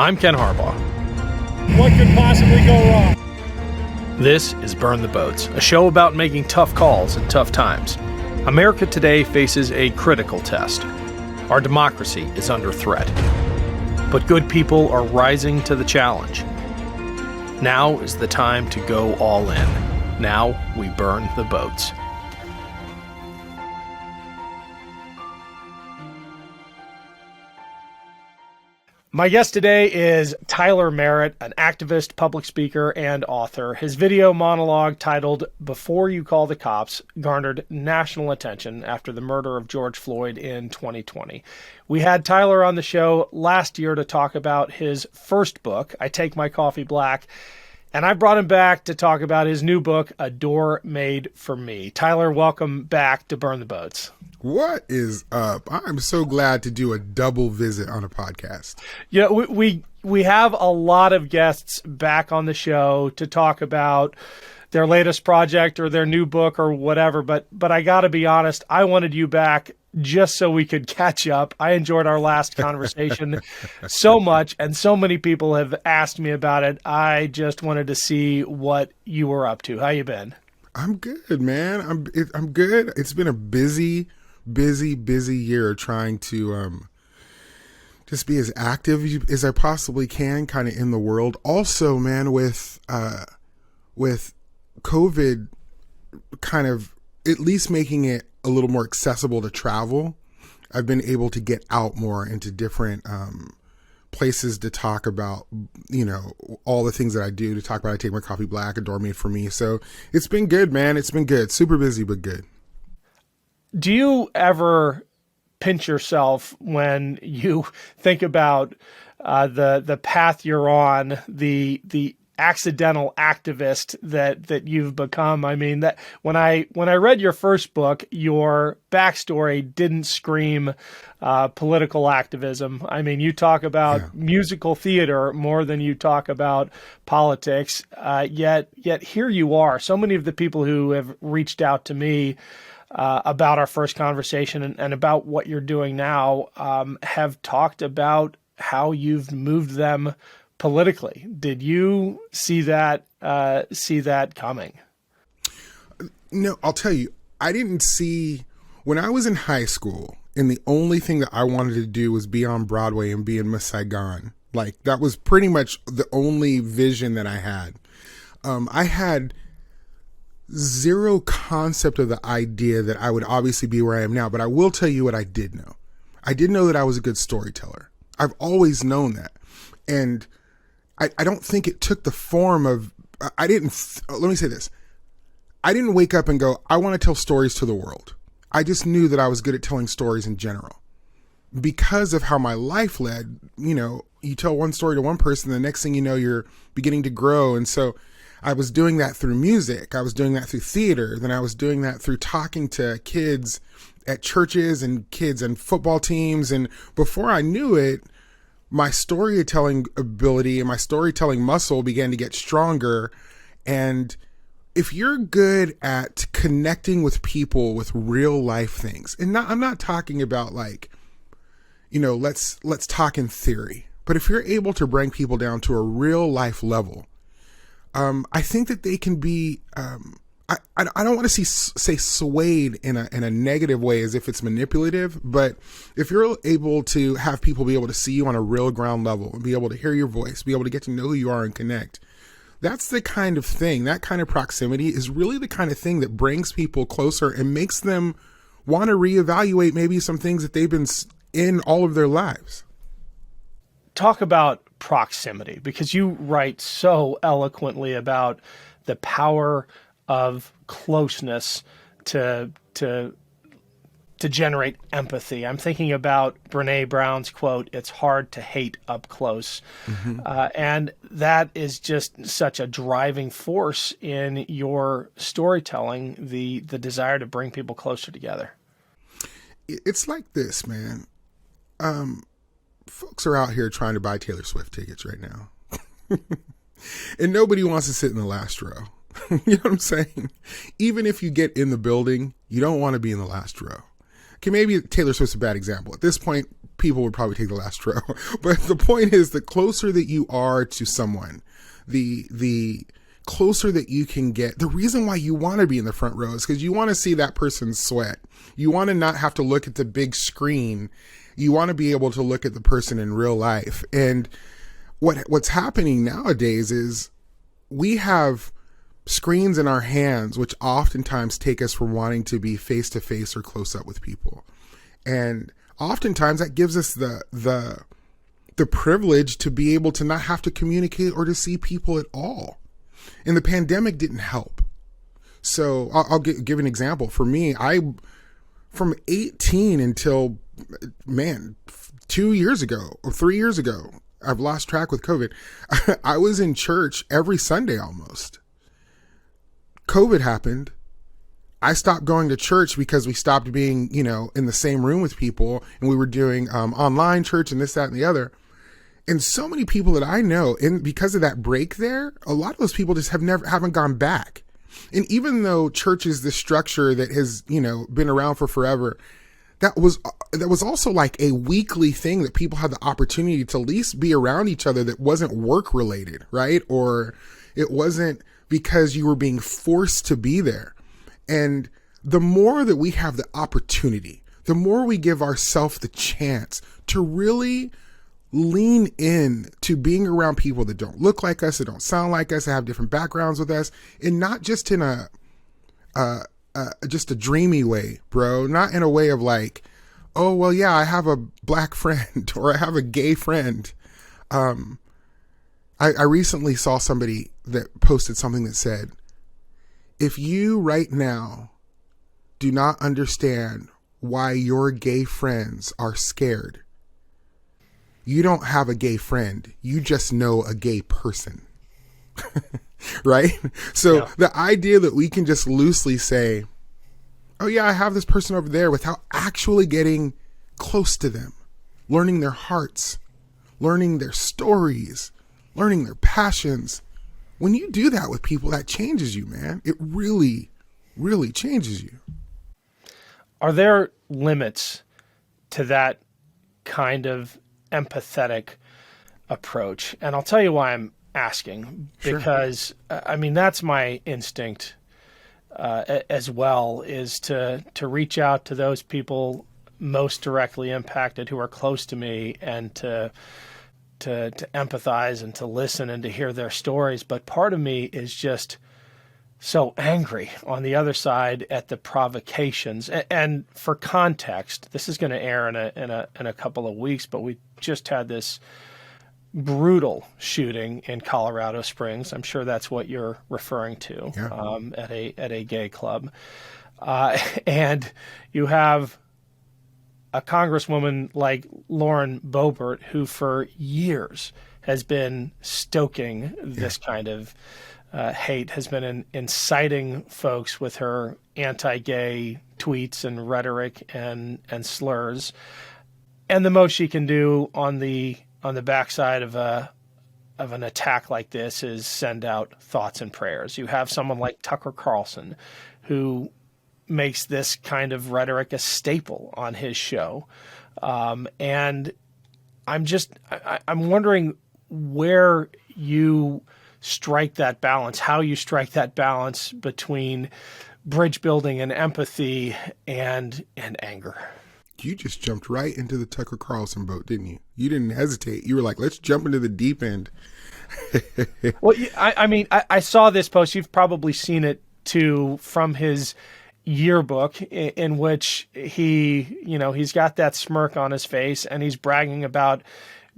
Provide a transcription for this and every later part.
I'm Ken Harbaugh. What could possibly go wrong? This is Burn the Boats, a show about making tough calls in tough times. America today faces a critical test. Our democracy is under threat. But good people are rising to the challenge. Now is the time to go all in. Now we burn the boats. My guest today is Tyler Merritt, an activist, public speaker, and author. His video monologue titled "Before You Call the Cops" garnered national attention after the murder of George Floyd in 2020. We had Tyler on the show last year to talk about his first book, I Take My Coffee Black, and I brought him back to talk about his new book, A Door Made for Me. Tyler, welcome back to Burn the Boats. What is up? I'm so glad to do a double visit on a podcast. Yeah, we have a lot of guests back on the show to talk about their latest project or their new book or whatever, but I got to be honest, I wanted you back just so we could catch up. I enjoyed our last conversation so much, and so many people have asked me about it. I just wanted to see what you were up to. How you been? I'm good, man. I'm good. It's been a busy year trying to just be as active as I possibly can kind of in the world. Also, man, with COVID kind of at least making it a little more accessible to travel, I've been able to get out more into different places to talk about, you know, all the things that I do, to talk about I Take My Coffee Black, A Door Made for Me. So it's been good, man. It's been good. Super busy, but good. Do you ever pinch yourself when you think about the path you're on, the accidental activist that you've become? I mean, that when I read your first book, your backstory didn't scream political activism. I mean, you talk about musical theater more than you talk about politics. Yet here you are. So many of the people who have reached out to me about our first conversation and about what you're doing now have talked about how you've moved them politically. Did you see that coming? No, I'll tell you, I didn't see, when I was in high school and the only thing that I wanted to do was be on Broadway and be in Miss Saigon. Like, that was pretty much the only vision that I had. I had zero concept of the idea that I would obviously be where I am now, but I will tell you what I did know. I did know that I was a good storyteller. I've always known that. And I don't think it took the form of, let me say this. I didn't wake up and go, I want to tell stories to the world. I just knew that I was good at telling stories in general. Because of how my life led, you know, you tell one story to one person, the next thing you know, you're beginning to grow. And so I was doing that through music. I was doing that through theater. Then I was doing that through talking to kids at churches and kids and football teams. And before I knew it, my storytelling ability and my storytelling muscle began to get stronger. And if you're good at connecting with people with real life things, and I'm not talking about like, you know, let's talk in theory, but if you're able to bring people down to a real life level, I think that they can be, I don't want to say swayed in a negative way as if it's manipulative, but if you're able to have people be able to see you on a real ground level and be able to hear your voice, be able to get to know who you are and connect, that's the kind of thing, that kind of proximity is really the kind of thing that brings people closer and makes them want to reevaluate maybe some things that they've been in all of their lives. Talk about proximity, because you write so eloquently about the power of closeness to generate empathy. I'm thinking about Brene Brown's quote, "It's hard to hate up close." Mm-hmm. And that is just such a driving force in your storytelling, the desire to bring people closer together. It's like this, man. Folks are out here trying to buy Taylor Swift tickets right now. And nobody wants to sit in the last row. You know what I'm saying? Even if you get in the building, you don't want to be in the last row. Okay, maybe Taylor Swift's a bad example. At this point, people would probably take the last row. But the point is, the closer that you are to someone, the closer that you can get. The reason why you want to be in the front row is because you want to see that person's sweat. You want to not have to look at the big screen. You want to be able to look at the person in real life. And what's happening nowadays is we have screens in our hands, which oftentimes take us from wanting to be face to face or close up with people. And oftentimes that gives us the privilege to be able to not have to communicate or to see people at all. And the pandemic didn't help. So I'll give an example. For me, from 18 until, 2 years ago or 3 years ago, I've lost track with COVID. I was in church every Sunday almost. COVID happened. I stopped going to church because we stopped being, in the same room with people, and we were doing online church and this, that, and the other. And so many people that I know, and because of that break there, a lot of those people just haven't gone back. And even though church is the structure that has, been around for forever, that was also like a weekly thing that people had the opportunity to at least be around each other that wasn't work related, right? Or it wasn't because you were being forced to be there. And the more that we have the opportunity, the more we give ourselves the chance to really lean in to being around people that don't look like us, that don't sound like us, that have different backgrounds with us, and not just in just a dreamy way, bro. Not in a way of like, oh, well, yeah, I have a black friend or I have a gay friend. I recently saw somebody that posted something that said, if you right now do not understand why your gay friends are scared, you don't have a gay friend. You just know a gay person. Right? So the idea that we can just loosely say, oh yeah, I have this person over there, without actually getting close to them, learning their hearts, learning their stories, learning their passions. When you do that with people, that changes you, man. It really, really changes you. Are there limits to that kind of empathetic approach? And I'll tell you why I'm asking, because that's my instinct as well, is to reach out to those people most directly impacted who are close to me, and to empathize and to listen and to hear their stories. But part of me is just so angry on the other side at the provocations. And for context, this is going to air in a couple of weeks, but we just had this brutal shooting in Colorado Springs. I'm sure that's what you're referring to, at a gay club. And you have a congresswoman like Lauren Boebert, who for years has been stoking this kind of hate, has been inciting folks with her anti-gay tweets and rhetoric and slurs. And the most she can do on the backside of an attack like this is send out thoughts and prayers. You have someone like Tucker Carlson, who makes this kind of rhetoric a staple on his show. And I'm wondering where you strike that balance, how you strike that balance between bridge building and empathy and anger. You just jumped right into the Tucker Carlson boat, didn't you? You didn't hesitate. You were like, let's jump into the deep end. Well, I saw this post. You've probably seen it too, from his yearbook, in which he's got that smirk on his face, and he's bragging about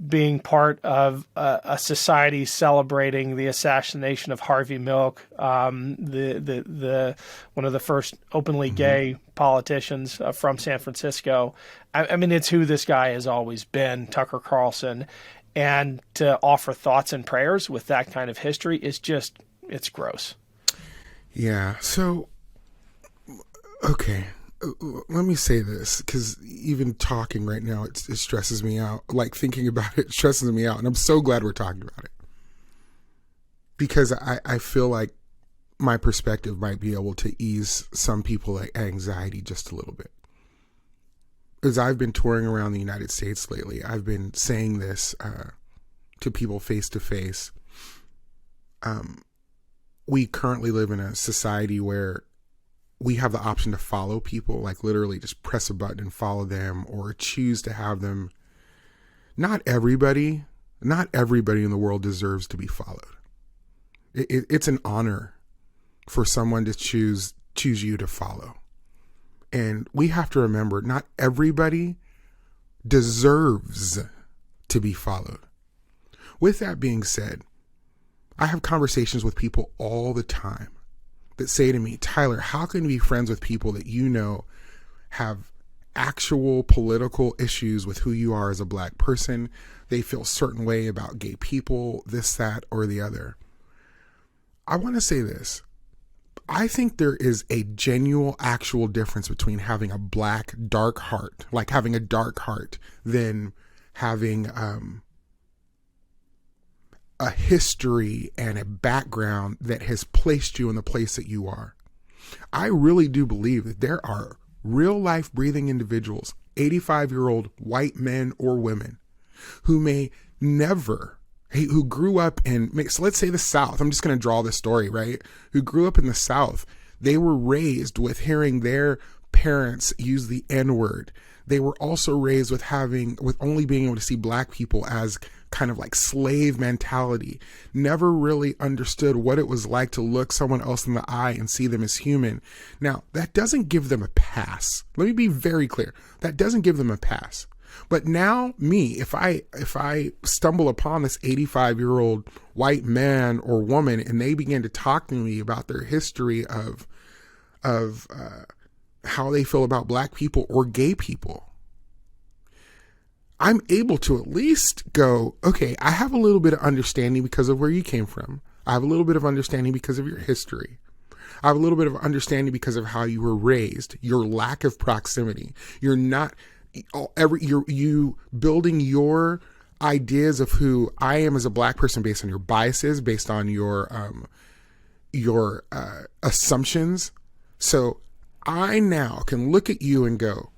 being part of a society celebrating the assassination of Harvey Milk, the one of the first openly gay politicians from San Francisco. It's who this guy has always been, Tucker Carlson, and to offer thoughts and prayers with that kind of history is just, it's gross. Yeah. So, okay. Let me say this, because even talking right now, it stresses me out. Like, thinking about it stresses me out. And I'm so glad we're talking about it, because I feel like my perspective might be able to ease some people like anxiety just a little bit. as I've been touring around the United States lately, I've been saying this to people face to face. We currently live in a society where we have the option to follow people, like literally just press a button and follow them, or choose to have them. Not everybody in the world deserves to be followed. It's an honor for someone to choose you to follow. And we have to remember, not everybody deserves to be followed. With that being said, I have conversations with people all the time that say to me, Tyler, how can you be friends with people that you know have actual political issues with who you are as a black person? They feel a certain way about gay people, this, that, or the other. I want to say this. I think there is a genuine, actual difference between having a black, dark heart, like having a dark heart, than having a history and a background that has placed you in the place that you are. I really do believe that there are real life breathing individuals, 85-year-old white men or women, who may never, who grew up in, so let's say the South, I'm just going to draw the story, right? Who grew up in the South. They were raised with hearing their parents use the N-word. They were also raised with only being able to see black people as kind of like slave mentality, never really understood what it was like to look someone else in the eye and see them as human. Now, that doesn't give them a pass. Let me be very clear. That doesn't give them a pass. But now me, if I stumble upon this 85-year-old white man or woman and they begin to talk to me about their history of how they feel about black people or gay people, I'm able to at least go, okay, I have a little bit of understanding because of where you came from. I have a little bit of understanding because of your history. I have a little bit of understanding because of how you were raised, your lack of proximity. You're not you building your ideas of who I am as a black person based on your biases, based on your assumptions. So I now can look at you and go,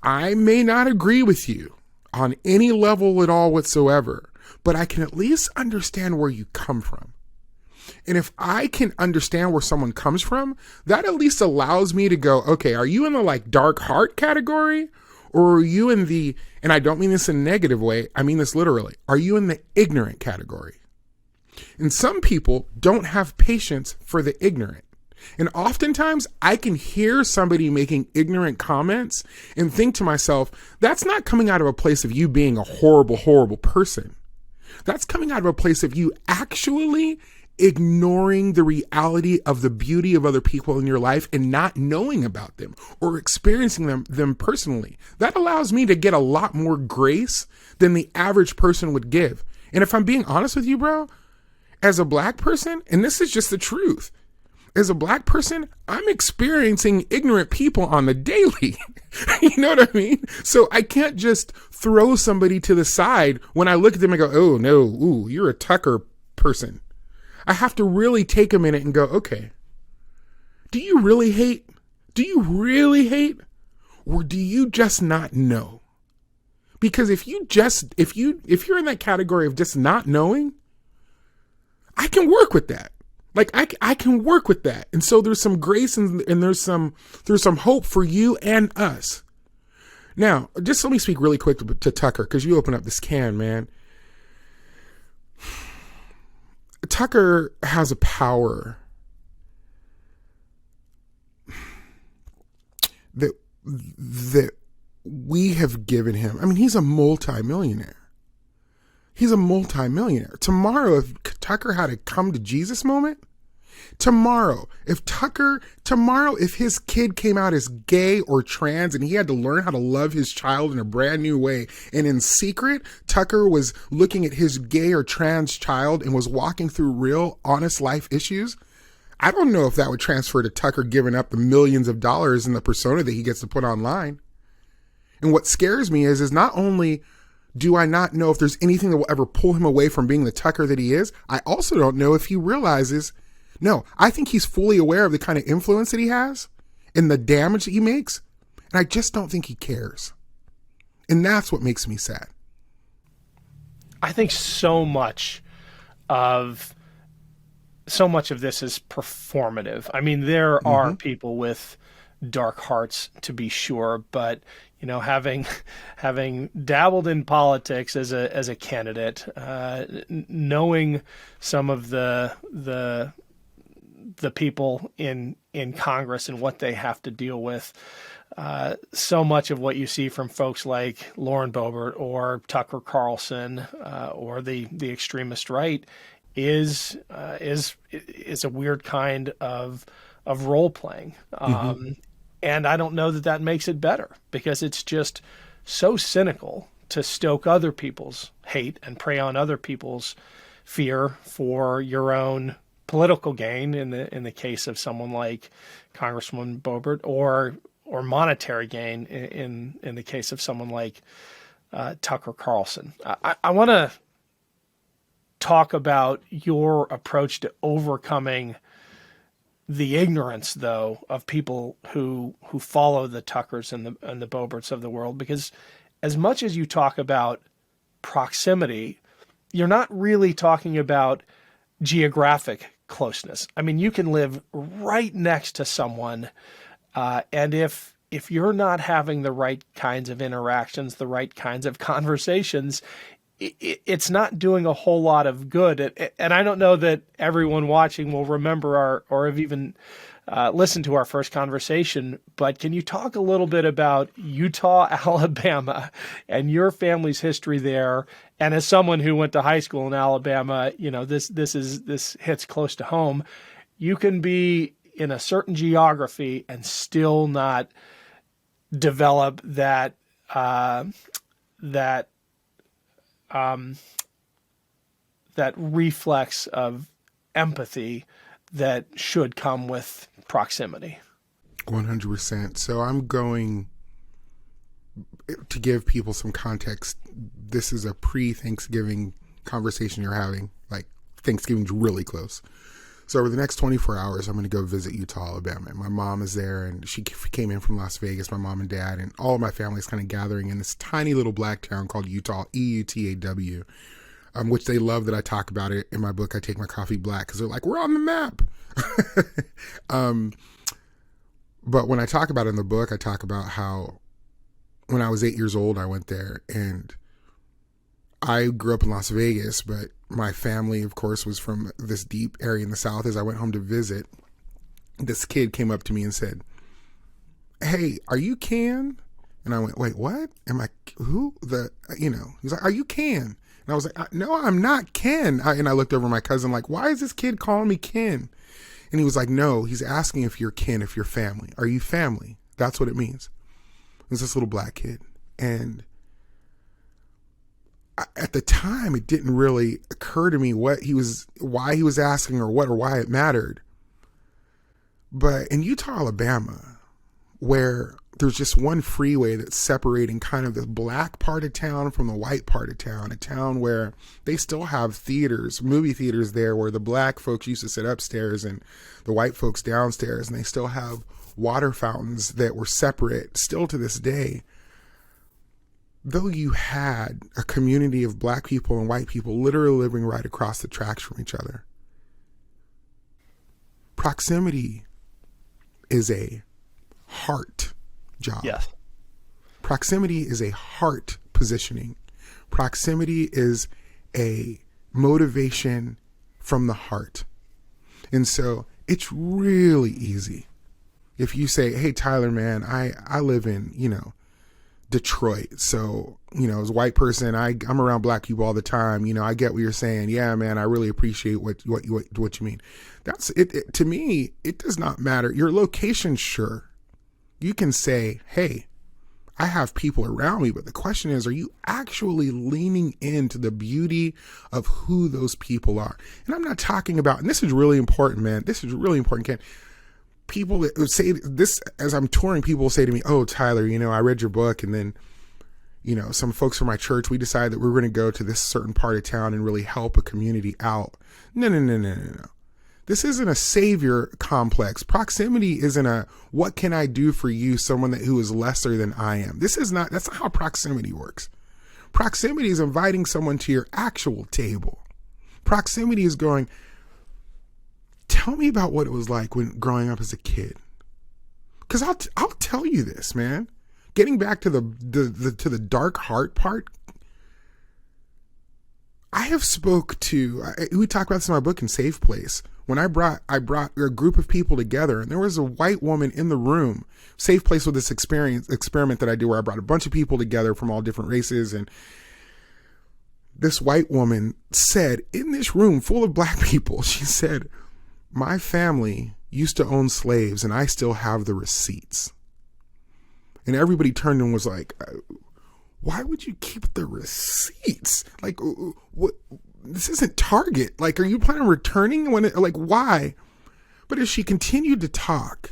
I may not agree with you on any level at all whatsoever, but I can at least understand where you come from. And if I can understand where someone comes from, that at least allows me to go, okay, are you in the like dark heart category? Or are you in the, and I don't mean this in a negative way, I mean this literally, are you in the ignorant category? And some people don't have patience for the ignorant. And oftentimes I can hear somebody making ignorant comments and think to myself, that's not coming out of a place of you being a horrible, horrible person. That's coming out of a place of you actually ignoring the reality of the beauty of other people in your life and not knowing about them or experiencing them personally. That allows me to get a lot more grace than the average person would give. And if I'm being honest with you, bro, as a black person, and this is just the truth, as a black person, I'm experiencing ignorant people on the daily. You know what I mean? So I can't just throw somebody to the side when I look at them and go, oh no, ooh, you're a Tucker person. I have to really take a minute and go, okay, do you really hate? Do you really hate? Or do you just not know? Because if you're in that category of just not knowing, I can work with that. Like I can work with that. And so there's some grace and there's some hope for you and us. Now, just let me speak really quick to Tucker, because you open up this can, man. Tucker has a power that we have given him. I mean, he's a multimillionaire. He's a multimillionaire. Tomorrow, if Tucker had a come to Jesus moment, if his kid came out as gay or trans and he had to learn how to love his child in a brand new way, and in secret, Tucker was looking at his gay or trans child and was walking through real, honest life issues, I don't know if that would transfer to Tucker giving up the millions of dollars in the persona that he gets to put online. And what scares me is not only do I not know if there's anything that will ever pull him away from being the Tucker that he is, I also don't know if he realizes, no, I think he's fully aware of the kind of influence that he has and the damage that he makes. And I just don't think he cares. And that's what makes me sad. I think so much of this is performative. I mean, there are people with dark hearts, to be sure, but having dabbled in politics as a candidate, knowing some of the people in Congress and what they have to deal with, so much of what you see from folks like Lauren Boebert or Tucker Carlson or the extremist right is a weird kind of role playing. And I don't know that makes it better, because it's just so cynical to stoke other people's hate and prey on other people's fear for your own political gain in the case of someone like Congresswoman Boebert, or monetary gain in the case of someone like Tucker Carlson. I want to talk about your approach to overcoming the ignorance, though, of people who follow the Tuckers and the Boeberts of the world, because as much as you talk about proximity, you're not really talking about geographic closeness. I mean, you can live right next to someone, and if you're not having the right kinds of interactions, the right kinds of conversations, it's not doing a whole lot of good. And I don't know that everyone watching will remember or have even listened to our first conversation, but can you talk a little bit about Utah, Alabama, and your family's history there? And as someone who went to high school in Alabama, this hits close to home. You can be in a certain geography and still not develop that reflex of empathy that should come with proximity. 100%. So I'm going to give people some context. This is a pre-Thanksgiving conversation you're having. Like, Thanksgiving's really close. So over the next 24 hours, I'm going to go visit Utah, Alabama. My mom is there, and she came in from Las Vegas, my mom and dad, and all of my family is kind of gathering in this tiny little black town called Utah, EUTAW, which they love that I talk about it in my book, I Take My Coffee Black, because they're like, we're on the map. But when I talk about it in the book, I talk about how when I was 8 years old, I went there, and I grew up in Las Vegas, but my family, of course, was from this deep area in the South. As I went home to visit, this kid came up to me and said, "Hey, are you Ken?" And I went, "Wait, what? Am I who?" He's like, "Are you Ken?" And I was like, "No, I'm not Ken." And I looked over at my cousin like, "Why is this kid calling me Ken?" And he was like, "No, he's asking if you're kin, if you're family. Are you family? That's what it means." It was this little black kid. And at the time, it didn't really occur to me why he was asking or why it mattered. But in Utah, Alabama, where there's just one freeway that's separating kind of the black part of town from the white part of town, a town where they still have theaters, movie theaters there, where the black folks used to sit upstairs and the white folks downstairs, and they still have water fountains that were separate still to this day. Though you had a community of black people and white people literally living right across the tracks from each other, proximity is a heart job. Yes. Proximity is a heart positioning. Proximity is a motivation from the heart. And so it's really easy. If you say, "Hey, Tyler, man, I live in, Detroit. So, as a white person, I'm around black people all the time. I get what you're saying. Yeah, man, I really appreciate what you mean." That's it. To me, it does not matter. Your location, sure. You can say, "Hey, I have people around me," but the question is, are you actually leaning into the beauty of who those people are? And I'm not talking about, and this is really important, man. This is really important, Ken. People that would say this as I'm touring, people will say to me, "Oh, Tyler, I read your book, and then, some folks from my church, we decided that we were going to go to this certain part of town and really help a community out." No. This isn't a savior complex. Proximity isn't a, what can I do for you, someone who is lesser than I am. That's not how proximity works. Proximity is inviting someone to your actual table. Proximity is going, tell me about what it was like when growing up as a kid. Because I'll tell you this, man. Getting back to the dark heart part, I have we talk about this in my book in Safe Place. When I brought a group of people together, and there was a white woman in the room. Safe Place with this experiment that I do where I brought a bunch of people together from all different races, and this white woman said, in this room full of black people, she said, my family used to own slaves and I still have the receipts. And everybody turned and was like, why would you keep the receipts? Like, what? This isn't Target. Like, are you planning on returning why? But as she continued to talk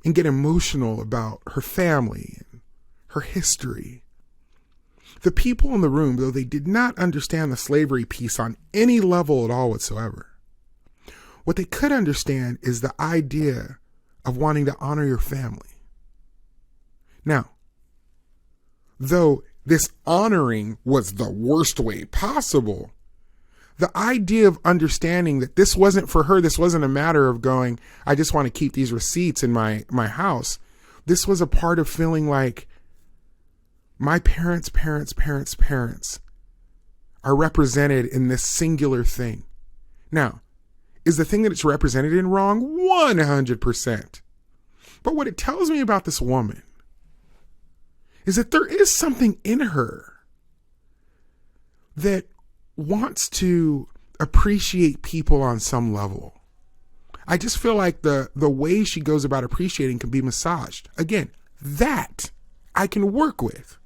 and get emotional about her family and her history, the people in the room, though they did not understand the slavery piece on any level at all whatsoever, what they could understand is the idea of wanting to honor your family. Now, though this honoring was the worst way possible, the idea of understanding that this wasn't for her, this wasn't a matter of going, I just want to keep these receipts in my house. This was a part of feeling like my parents' are represented in this singular thing. Now, is the thing that it's represented in wrong? 100%. But what it tells me about this woman is that there is something in her that wants to appreciate people on some level. I just feel like the way she goes about appreciating can be massaged. Again, that I can work with.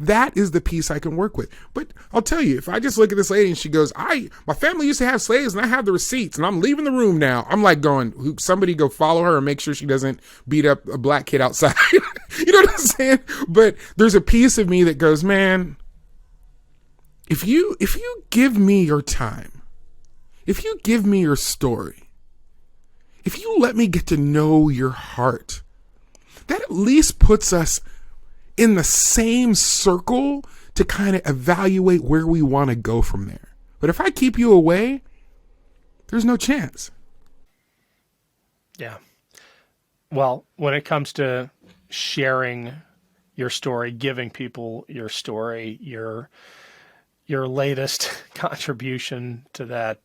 That is the piece I can work with. But I'll tell you, if I just look at this lady and she goes, my family used to have slaves and I have the receipts and I'm leaving the room now. I'm like going, somebody go follow her and make sure she doesn't beat up a black kid outside. You know what I'm saying? But there's a piece of me that goes, man, if you give me your time, if you give me your story, if you let me get to know your heart, that at least puts us in the same circle to kind of evaluate where we want to go from there. But if I keep you away, there's no chance. Yeah. Well, when it comes to sharing your story, giving people your story, your latest contribution to that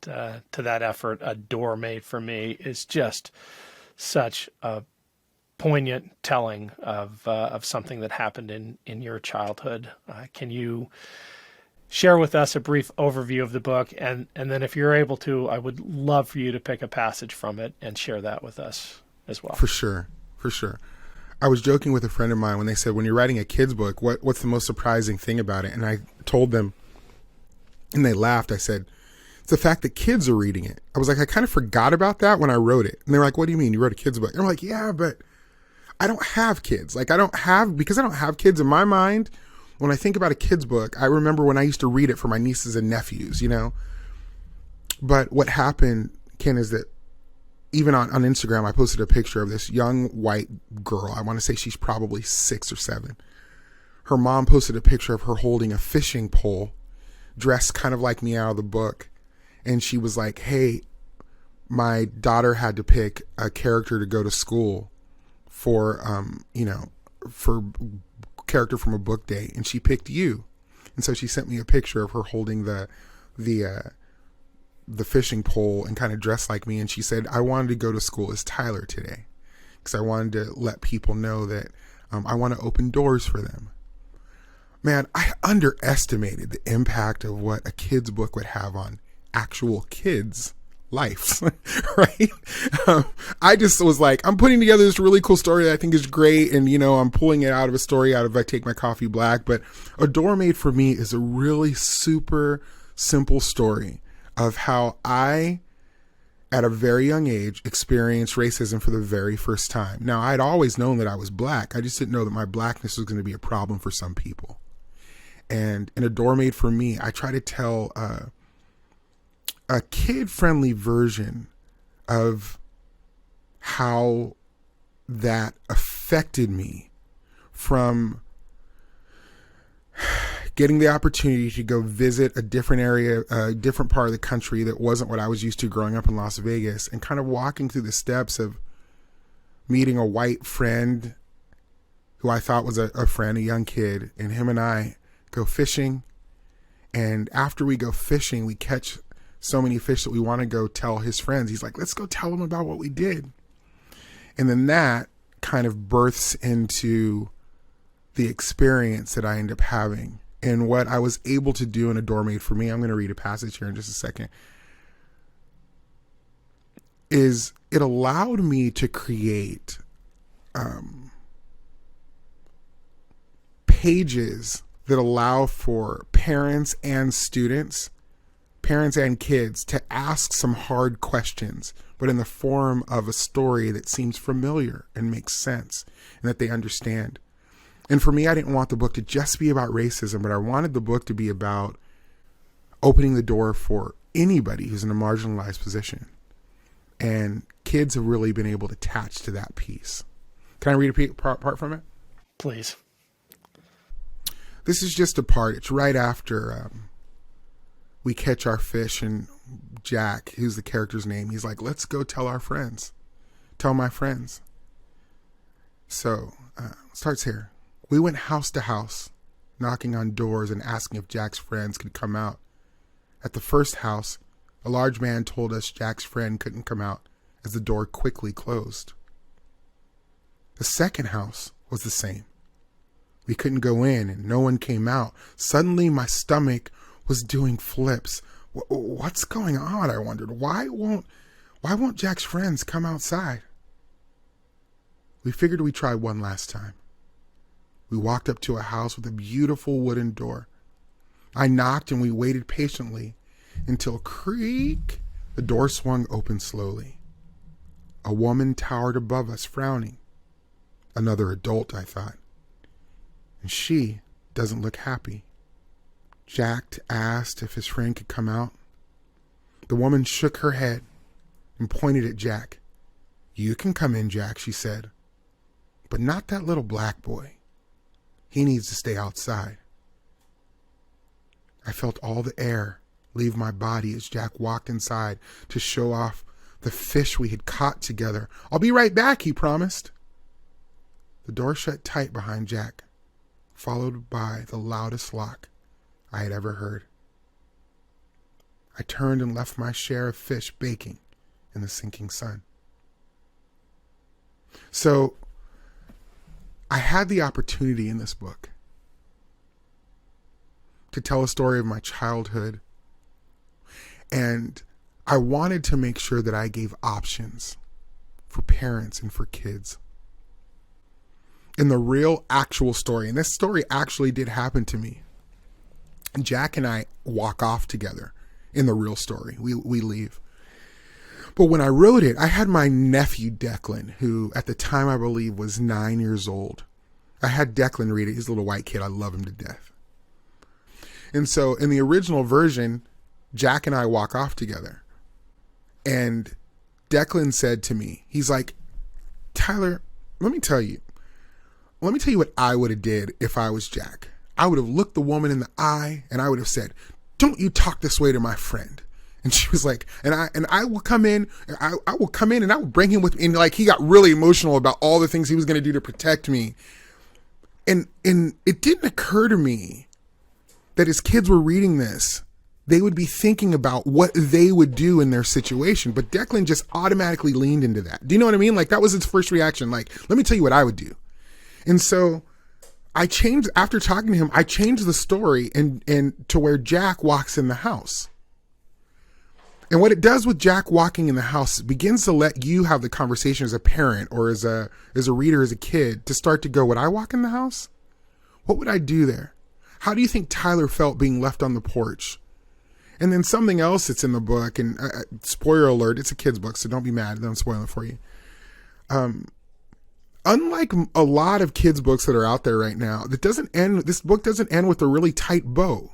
effort, A Door Made for Me, is just such a poignant telling of something that happened in your childhood. Can you share with us a brief overview of the book? And then if you're able to, I would love for you to pick a passage from it and share that with us as well. For sure. I was joking with a friend of mine when they said, when you're writing a kid's book, what's the most surprising thing about it? And I told them, and they laughed. I said, it's the fact that kids are reading it. I was like, I kind of forgot about that when I wrote it. And they were like, what do you mean? You wrote a kid's book? And I'm like, yeah, but I don't have kids. Like because I don't have kids in my mind, when I think about a kid's book, I remember when I used to read it for my nieces and nephews, you know? But what happened, Ken, is that even on Instagram, I posted a picture of this young white girl. I want to say she's probably 6 or 7. Her mom posted a picture of her holding a fishing pole, dressed kind of like me out of the book. And she was like, hey, my daughter had to pick a character to go to school for character from a book day, and she picked you. And so she sent me a picture of her holding the fishing pole and kind of dressed like me. And she said, I wanted to go to school as Tyler today because I wanted to let people know that I want to open doors for them. Man, I underestimated the impact of what a kid's book would have on actual kids' lives, right? I just was like, I'm putting together this really cool story that I think is great. And, I'm pulling it out of a story out of I Take My Coffee Black. But A Door Made for Me is a really super simple story of how I, at a very young age, experienced racism for the very first time. Now, I'd always known that I was black. I just didn't know that my blackness was going to be a problem for some people. And in A Door Made for Me, I try to tell a kid-friendly version of how that affected me, from getting the opportunity to go visit a different area, a different part of the country that wasn't what I was used to growing up in Las Vegas, and kind of walking through the steps of meeting a white friend who I thought was a friend, a young kid, and him and I go fishing. And after we go fishing, we catch so many fish that we want to go tell his friends. He's like, let's go tell them about what we did. And then that kind of births into the experience that I end up having. And what I was able to do in A Door Made for Me, I'm going to read a passage here in just a second, is it allowed me to create pages that allow for parents and students, parents and kids, to ask some hard questions, but in the form of a story that seems familiar and makes sense and that they understand. And for me, I didn't want the book to just be about racism, but I wanted the book to be about opening the door for anybody who's in a marginalized position. And kids have really been able to attach to that piece. Can I read a part from it? Please. This is just a part. It's right after we catch our fish, and Jack, who's the character's name, he's like, let's go tell our friends. Tell my friends. So, starts here. We went house to house, knocking on doors and asking if Jack's friends could come out. At the first house, a large man told us Jack's friend couldn't come out as the door quickly closed. The second house was the same. We couldn't go in and no one came out. Suddenly my stomach was doing flips. What's going on? I wondered. Why won't Jack's friends come outside? We figured we'd try one last time. We walked up to a house with a beautiful wooden door. I knocked and we waited patiently until creak, the door swung open slowly. A woman towered above us, frowning. Another adult, I thought. And she doesn't look happy. Jack asked if his friend could come out. The woman shook her head and pointed at Jack. You can come in, Jack, she said. But not that little black boy. He needs to stay outside. I felt all the air leave my body as Jack walked inside to show off the fish we had caught together. I'll be right back, he promised. The door shut tight behind Jack, followed by the loudest lock I had ever heard. I turned and left my share of fish baking in the sinking sun. So, I had the opportunity in this book to tell a story of my childhood, and I wanted to make sure that I gave options for parents and for kids. In the real actual story, and this story actually did happen to me, Jack and I walk off together in the real story. We leave. But when I wrote it, I had my nephew Declan, who at the time I believe was 9 years old. I had Declan read it. He's a little white kid. I love him to death. And so in the original version, Jack and I walk off together. And Declan said to me, he's like, Tyler, let me tell you what I would have did if I was Jack. I would have looked the woman in the eye and I would have said, don't you talk this way to my friend. And she was like, and I will come in, I will come in and I will bring him with me. And like, he got really emotional about all the things he was going to do to protect me. And it didn't occur to me that as kids were reading this, they would be thinking about what they would do in their situation. But Declan just automatically leaned into that. Do you know what I mean? Like, that was his first reaction. Like, let me tell you what I would do. And so I changed, after talking to him, I changed the story and to where Jack walks in the house. And what it does with Jack walking in the house, it begins to let you have the conversation as a parent or as a reader, as a kid, to start to go, would I walk in the house? What would I do there? How do you think Tyler felt being left on the porch? And then something else that's in the book, and spoiler alert, it's a kid's book, so don't be mad, don't spoil it for you. Unlike a lot of kids' books that are out there right now, this book doesn't end with a really tight bow.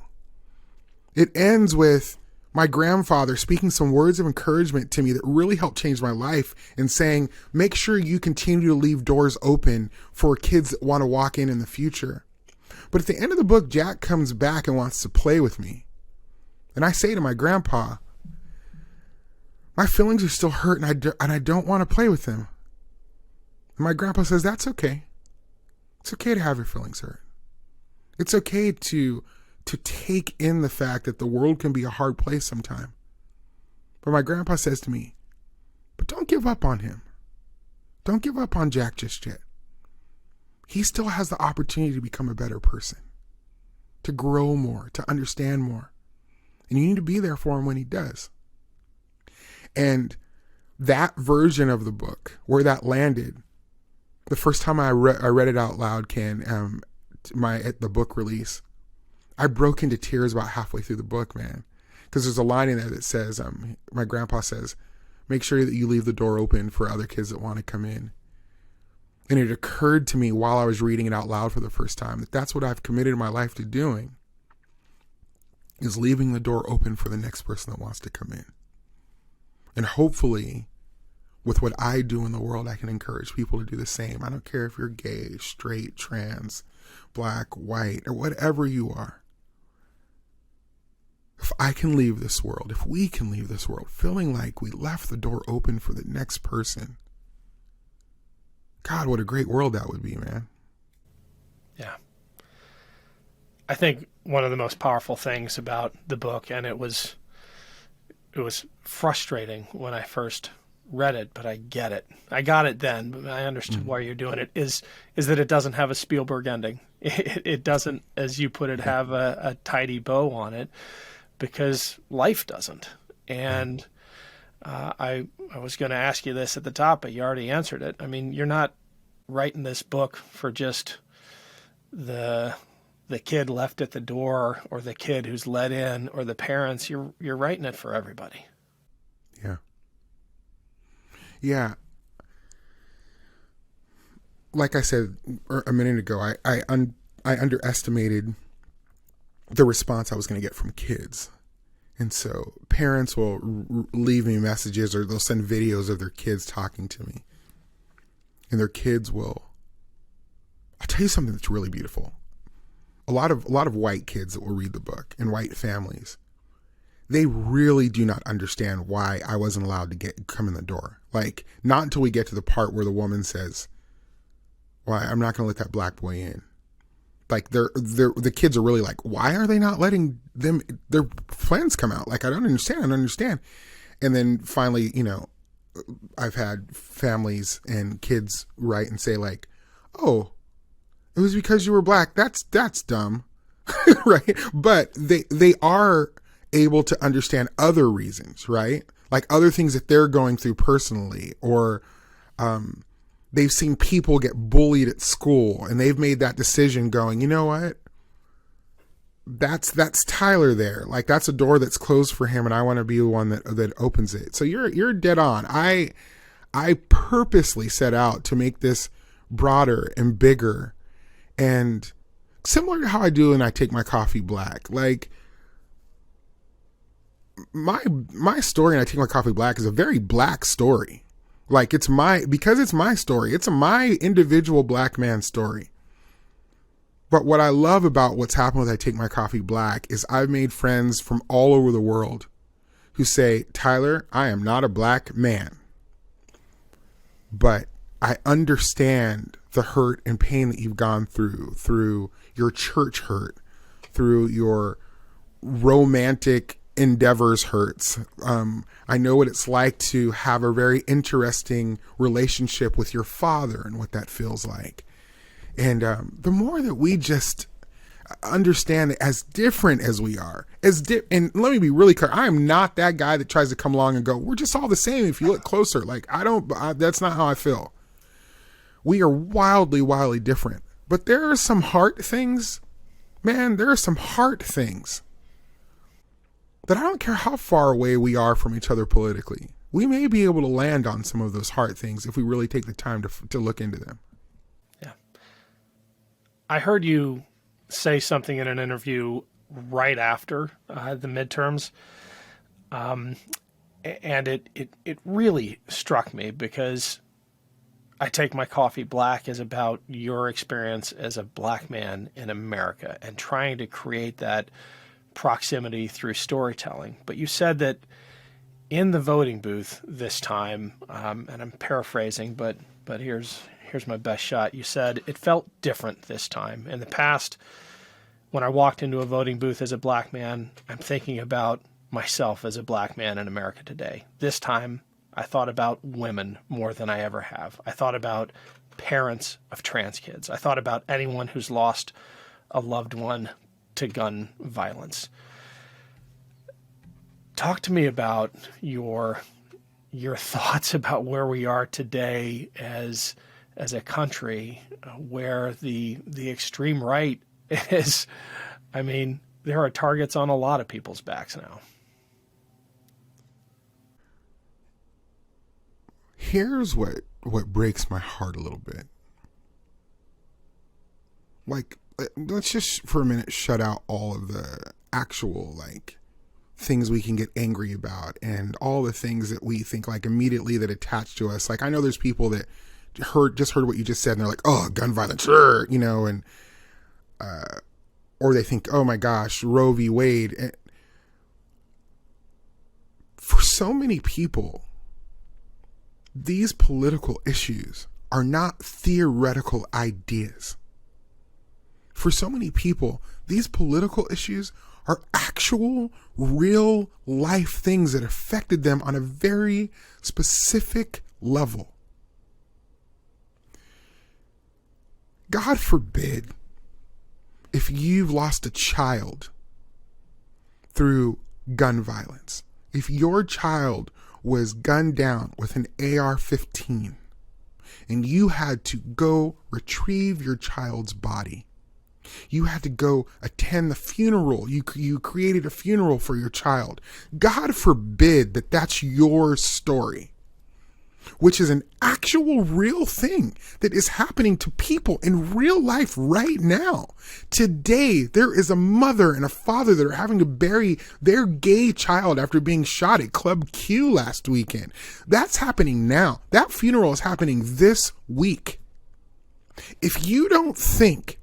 It ends with My grandfather speaking some words of encouragement to me that really helped change my life, and saying, make sure you continue to leave doors open for kids that want to walk in the future. But at the end of the book, Jack comes back and wants to play with me. And I say to my grandpa, my feelings are still hurt, and I don't want to play with him. And my grandpa says, that's okay. It's okay to have your feelings hurt. It's okay to take in the fact that the world can be a hard place sometime. But my grandpa says to me, but don't give up on him. Don't give up on Jack just yet. He still has the opportunity to become a better person, to grow more, to understand more. And you need to be there for him when he does. And that version of the book, where that landed, the first time I read it out loud, at the book release, I broke into tears about halfway through the book, man. Because there's a line in there that says, my grandpa says, make sure that you leave the door open for other kids that want to come in. And it occurred to me while I was reading it out loud for the first time that that's what I've committed my life to doing, is leaving the door open for the next person that wants to come in. And hopefully, with what I do in the world, I can encourage people to do the same. I don't care if you're gay, straight, trans, black, white, or whatever you are. If I can leave this world, if we can leave this world feeling like we left the door open for the next person, God, what a great world that would be, man. Yeah. I think one of the most powerful things about the book, and it was frustrating when I first read it, but I get it. I got it then, but I understood why you're doing it, is that it doesn't have a Spielberg ending. It doesn't, as you put it, have a tidy bow on it, because life doesn't. And I was going to ask you this at the top, but you already answered it. I mean, you're not writing this book for just the kid left at the door, or the kid who's let in, or the parents. You're writing it for everybody. Yeah. Yeah. Like I said a minute ago, I underestimated the response I was going to get from kids. And so parents will leave me messages, or they'll send videos of their kids talking to me. And their kids will, I'll tell you something that's really beautiful. A lot of white kids that will read the book, and white families, they really do not understand why I wasn't allowed to come in the door. Like, not until we get to the part where the woman says, why, I'm not going to let that black boy in. Like, the kids are really like, why are they not letting their friends come out? Like, I don't understand. And then finally, I've had families and kids write and say like, oh, it was because you were black. That's dumb. Right. But they are able to understand other reasons, right? Like other things that they're going through personally, or they've seen people get bullied at school, and they've made that decision going, you know what? That's Tyler there. Like, that's a door that's closed for him, and I want to be the one that opens it. So you're dead on. I purposely set out to make this broader and bigger, and similar to how I do when I take my coffee black. Like, my story, and I take my coffee black, is a very black story. Like, because it's my story. It's my individual black man story. But what I love about what's happened with I Take My Coffee Black is I've made friends from all over the world who say, Tyler, I am not a black man, but I understand the hurt and pain that you've gone through your church hurt, through your romantic endeavors hurts. I know what it's like to have a very interesting relationship with your father and what that feels like. And the more that we just understand that as different as we are, and let me be really clear, I am not that guy that tries to come along and go, we're just all the same if you look closer. Like, that's not how I feel. We are wildly, wildly different. But there are some heart things, man, there are some heart things that I don't care how far away we are from each other politically. We may be able to land on some of those heart things if we really take the time to look into them. Yeah. I heard you say something in an interview right after the midterms And it really struck me because I Take My Coffee Black is about your experience as a black man in America and trying to create that proximity through storytelling. But you said that in the voting booth this time, and I'm paraphrasing, but here's my best shot. You said it felt different this time. In the past, when I walked into a voting booth as a black man, I'm thinking about myself as a black man in America today. This time, I thought about women more than I ever have. I thought about parents of trans kids. I thought about anyone who's lost a loved one to gun violence. Talk to me about your thoughts about where we are today as a country, where the extreme right is. I mean, there are targets on a lot of people's backs now. Here's what breaks my heart a little bit. Like, let's just for a minute shut out all of the actual, like, things we can get angry about and all the things that we think, like, immediately that attach to us. Like, I know there's people that just heard what you just said and they're like, oh, gun violence, you know, and or they think, oh my gosh, Roe v. Wade. And for so many people, these political issues are not theoretical ideas. For so many people, these political issues are actual, real life things that affected them on a very specific level. God forbid if you've lost a child through gun violence, if your child was gunned down with an AR-15 and you had to go retrieve your child's body. You had to go attend the funeral. You created a funeral for your child. God forbid that that's your story, which is an actual real thing that is happening to people in real life right now. Today, there is a mother and a father that are having to bury their gay child after being shot at Club Q last weekend. That's happening now. That funeral is happening this week. If you don't think,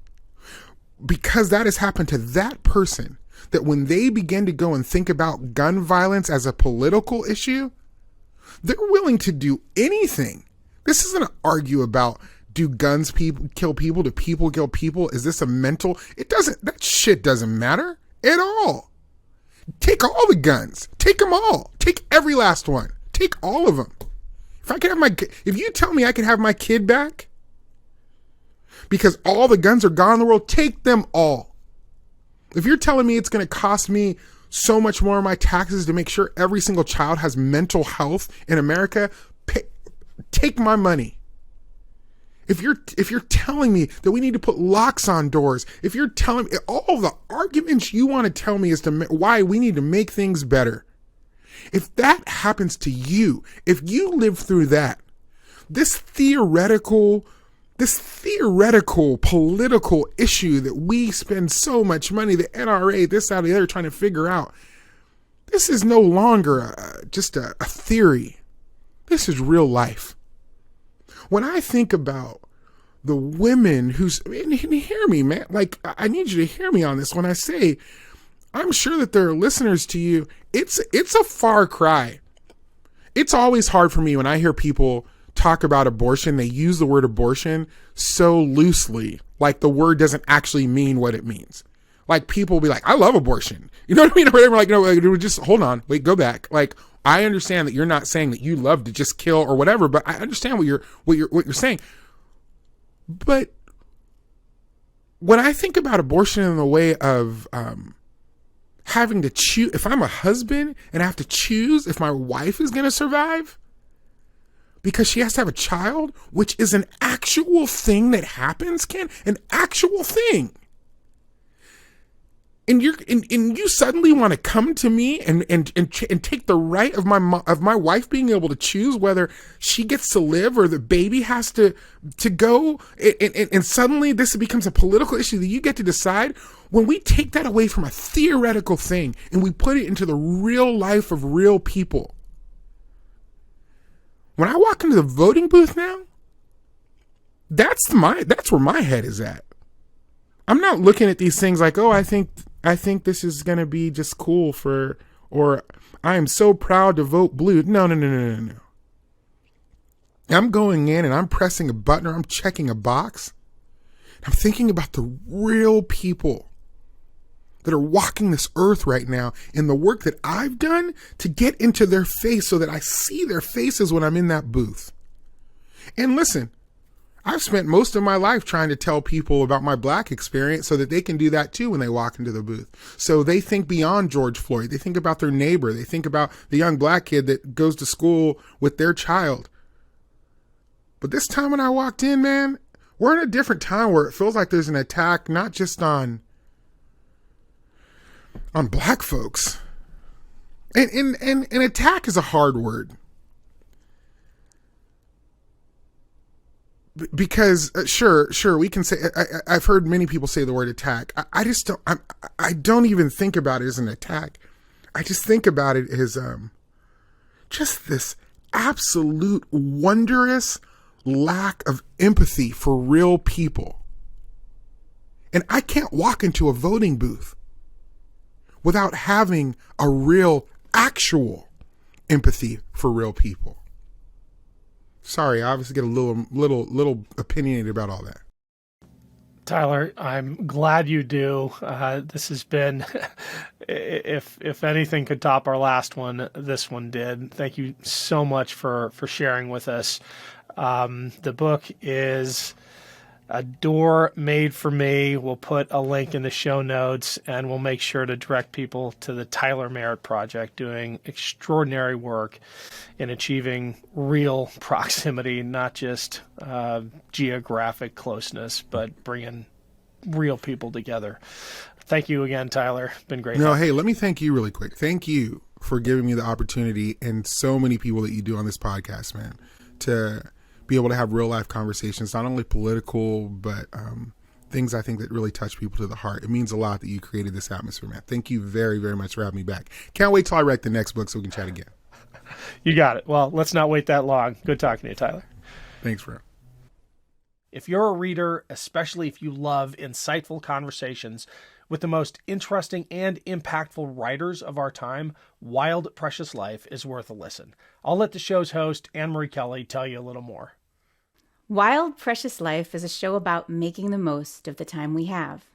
because that has happened to that person, that when they begin to go and think about gun violence as a political issue, they're willing to do anything. This isn't an argue about, do guns kill people? Do people kill people? Is this a mental? That shit doesn't matter at all. Take all the guns. Take them all. Take every last one. Take all of them. If you tell me I can have my kid back because all the guns are gone in the world, take them all. If you're telling me it's going to cost me so much more of my taxes to make sure every single child has mental health in America, take my money. If you're telling me that we need to put locks on doors, if you're telling me all the arguments you want to tell me as to why we need to make things better, if that happens to you, if you live through that, this theoretical political issue that we spend so much money, the NRA, this, that, the other, trying to figure out, this is no longer just a theory. This is real life. When I think about the women and hear me, man, like, I need you to hear me on this. When I say, I'm sure that there are listeners to you, it's a far cry. It's always hard for me when I hear people talk about abortion. They use the word abortion so loosely, like the word doesn't actually mean what it means. Like, people will be like, I love abortion. You know what I mean? Or whatever. Like, no, just hold on. Wait, go back. Like, I understand that you're not saying that you love to just kill or whatever, but I understand what you're saying. But when I think about abortion in the way of having to choose, if I'm a husband and I have to choose if my wife is going to survive because she has to have a child, which is an actual thing that happens, Ken, an actual thing. And you suddenly want to come to me and take the right of my wife being able to choose whether she gets to live or the baby has to go, and suddenly this becomes a political issue that you get to decide. When we take that away from a theoretical thing and we put it into the real life of real people, when I walk into the voting booth now, that's where my head is at. I'm not looking at these things like, oh, I think this is going to be just cool or I am so proud to vote blue. No. I'm going in and I'm pressing a button or I'm checking a box. I'm thinking about the real people that are walking this earth right now and the work that I've done to get into their face so that I see their faces when I'm in that booth. And listen, I've spent most of my life trying to tell people about my black experience so that they can do that too when they walk into the booth. So they think beyond George Floyd. They think about their neighbor. They think about the young black kid that goes to school with their child. But this time when I walked in, man, we're in a different time where it feels like there's an attack not just on black folks. And an attack is a hard word. Because sure, we can say, I've heard many people say the word attack. I don't even think about it as an attack. I just think about it as just this absolute wondrous lack of empathy for real people. And I can't walk into a voting booth without having a real, actual empathy for real people. Sorry, I obviously get a little opinionated about all that. Tyler, I'm glad you do. This has been, if anything could top our last one, this one did. Thank you so much for sharing with us. The book is A Door Made for Me. We'll put a link in the show notes, and we'll make sure to direct people to the Tyler Merritt Project, doing extraordinary work in achieving real proximity, not just geographic closeness, but bringing real people together. Thank you again, Tyler. Been great. No, hey, let me thank you really quick. Thank you for giving me the opportunity, and so many people that you do on this podcast, man, to be able to have real life conversations, not only political, but things I think that really touch people to the heart. It means a lot that you created this atmosphere, man. Thank you very, very much for having me back. Can't wait till I write the next book so we can chat again. You got it. Well, let's not wait that long. Good talking to you, Tyler. Thanks, bro. If you're a reader, especially if you love insightful conversations with the most interesting and impactful writers of our time, Wild Precious Life is worth a listen. I'll let the show's host, Anne-Marie Kelly, tell you a little more. Wild Precious Life is a show about making the most of the time we have.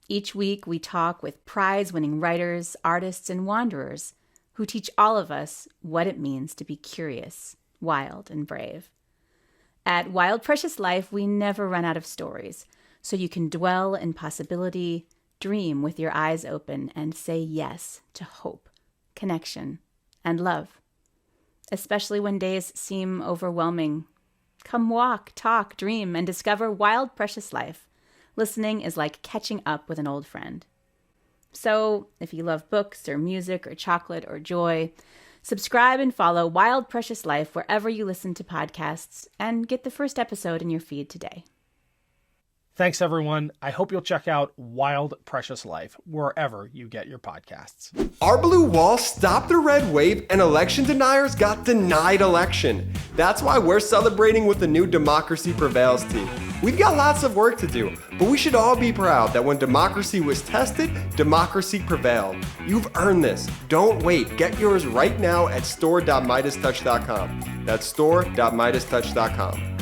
Each week, we talk with prize-winning writers, artists, and wanderers who teach all of us what it means to be curious, wild, and brave. At Wild Precious Life, we never run out of stories, so you can dwell in possibility, dream with your eyes open, and say yes to hope, connection, and love. Especially when days seem overwhelming. Come walk, talk, dream, and discover Wild Precious Life. Listening is like catching up with an old friend. So, if you love books or music or chocolate or joy, subscribe and follow Wild Precious Life wherever you listen to podcasts, and get the first episode in your feed today. Thanks, everyone. I hope you'll check out Wild Precious Life wherever you get your podcasts. Our blue wall stopped the red wave and election deniers got denied election. That's why we're celebrating with the new Democracy Prevails team. We've got lots of work to do, but we should all be proud that when democracy was tested, democracy prevailed. You've earned this. Don't wait. Get yours right now at store.MeidasTouch.com. That's store.MeidasTouch.com.